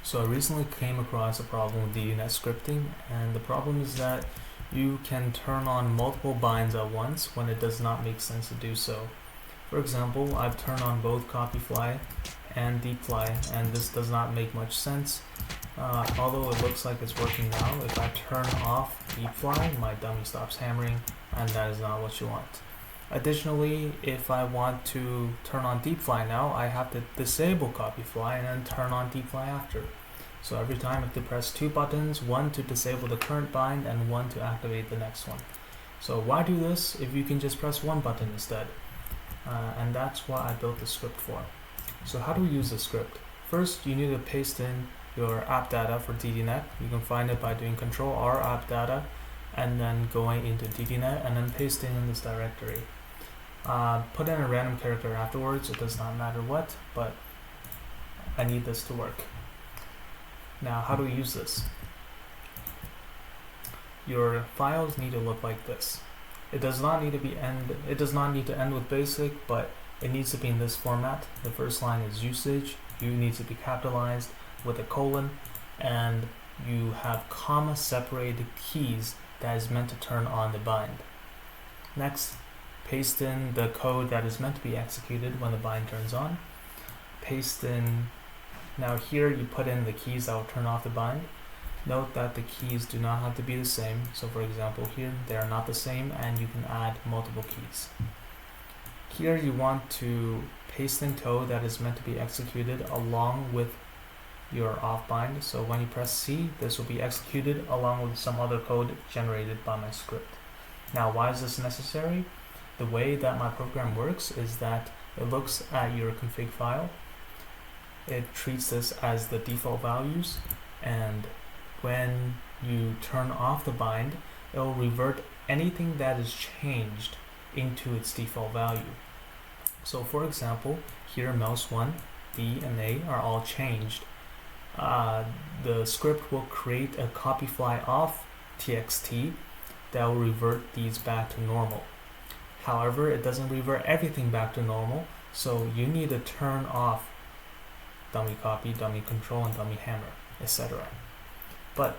So I recently came across a problem with DDnet scripting, and the problem is that you can turn on multiple binds at once when it does not make sense to do so. For example, I've turned on both copyfly and deepfly, and this does not make much sense. Although it looks like it's working now, if I turn off deepfly, my dummy stops hammering, and that is not what you want. Additionally, if I want to turn on deepfly now, I have to disable copyfly and then turn on deepfly after. So every time I have to press two buttons, one to disable the current bind and one to activate the next one. So why do this if you can just press one button instead? And that's what I built the script for. So how do we use the script? First, you need to paste in your app data for DDnet. You can find it by doing Control-R app data and then going into DDnet and then pasting in this directory. Put in a random character afterwards, it does not matter what, but I need this to work. Now, how do we use this? Your files need to look like this. It does not need to end with basic, but it needs to be in this format. The first line is usage, U needs to be capitalized with a colon, and you have comma separated keys that is meant to turn on the bind. Next, paste in the code that is meant to be executed when the bind turns on. Now here you put in the keys that will turn off the bind. Note that the keys do not have to be the same. So for example here, they are not the same and you can add multiple keys. Here you want to paste in code that is meant to be executed along with your off bind. So when you press C, this will be executed along with some other code generated by my script. Now why is this necessary? The way that my program works is that it looks at your config file. It treats this as the default values, and when you turn off the bind, it will revert anything that is changed into its default value. So for example, here mouse 1, B, and A are all changed. The script will create a copyfly off txt that will revert these back to normal. However, it doesn't revert everything back to normal, so you need to turn off dummy copy, dummy control, and dummy hammer, etc. But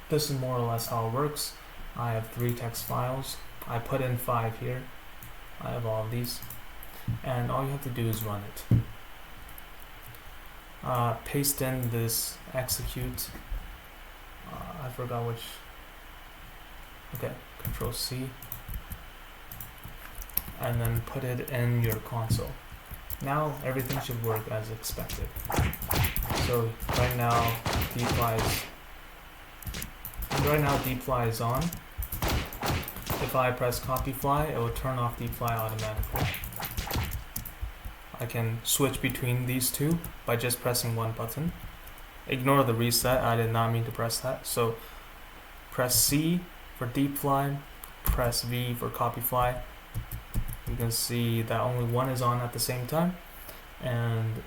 this is more or less how it works. I have 3 text files. I put in 5 here. I have all of these. And all you have to do is run it. Paste in this execute. I forgot which. Okay, Control C. And then put it in your console. Now everything should work as expected. So right now deepfly is on. If I press copyfly, it will turn off deepfly automatically. I can switch between these two by just pressing one button. Ignore the reset, I did not mean to press that. So press C for deepfly, press V for copyfly. You can see that only one is on at the same time, and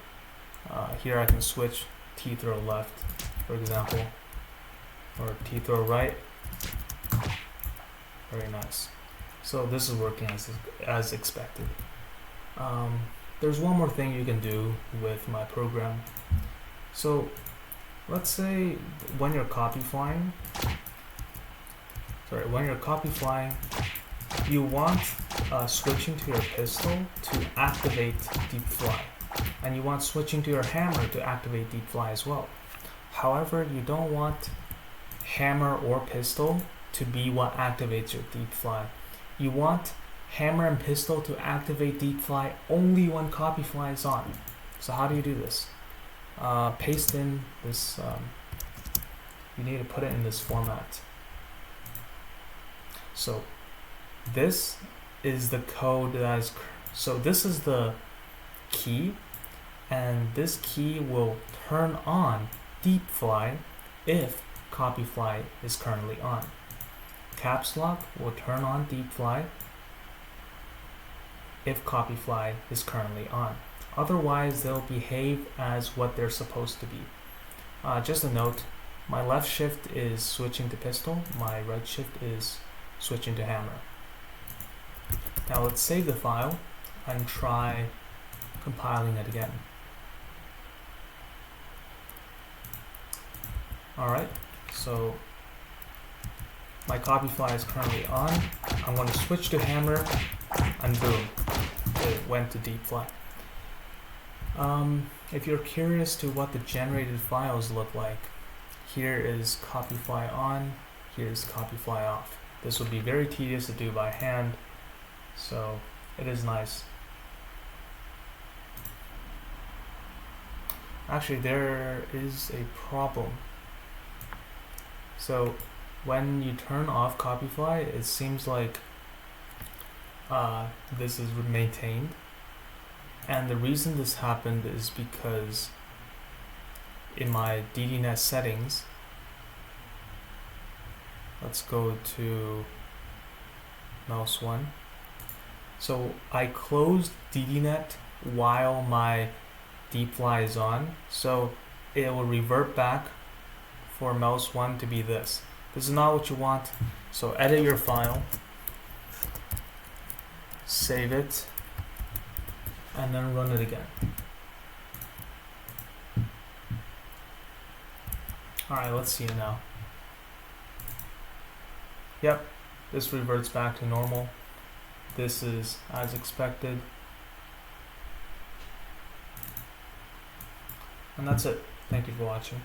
here I can switch T throw left, for example, or T throw right. Very nice. So this is working as expected. There's one more thing you can do with my program. So let's say when you're copyflying, you want switching to your pistol to activate deepfly, and you want switching to your hammer to activate deepfly as well. However, you don't want hammer or pistol to be what activates your deepfly. You want hammer and pistol to activate deepfly only when copyfly is on. So how do you do this? Paste in this. You need to put it in this format. So this is the code that is, so this is the key, and this key will turn on deepfly if copyfly is currently on. Caps lock will turn on deepfly if copyfly is currently on. Otherwise, they'll behave as what they're supposed to be. Just a note, my left shift is switching to pistol, my right shift is switching to hammer. Now let's save the file and try compiling it again. Alright, so my copy fly is currently on. I'm going to switch to hammer, and boom, it went to deep fly. If you're curious to what the generated files look like, here is copy fly on, here's copy fly off. This would be very tedious to do by hand, so it is nice. Actually, there is a problem. So when you turn off copyfly, it seems like this is maintained, and the reason this happened is because in my DDnet settings, let's go to mouse 1. So I closed DDnet while my deep fly is on, so it will revert back for mouse 1 to be this. This is not what you want, so edit your file, save it, and then run it again. Alright, let's see it now. Yep, this reverts back to normal. This is as expected. And that's it. Thank you for watching.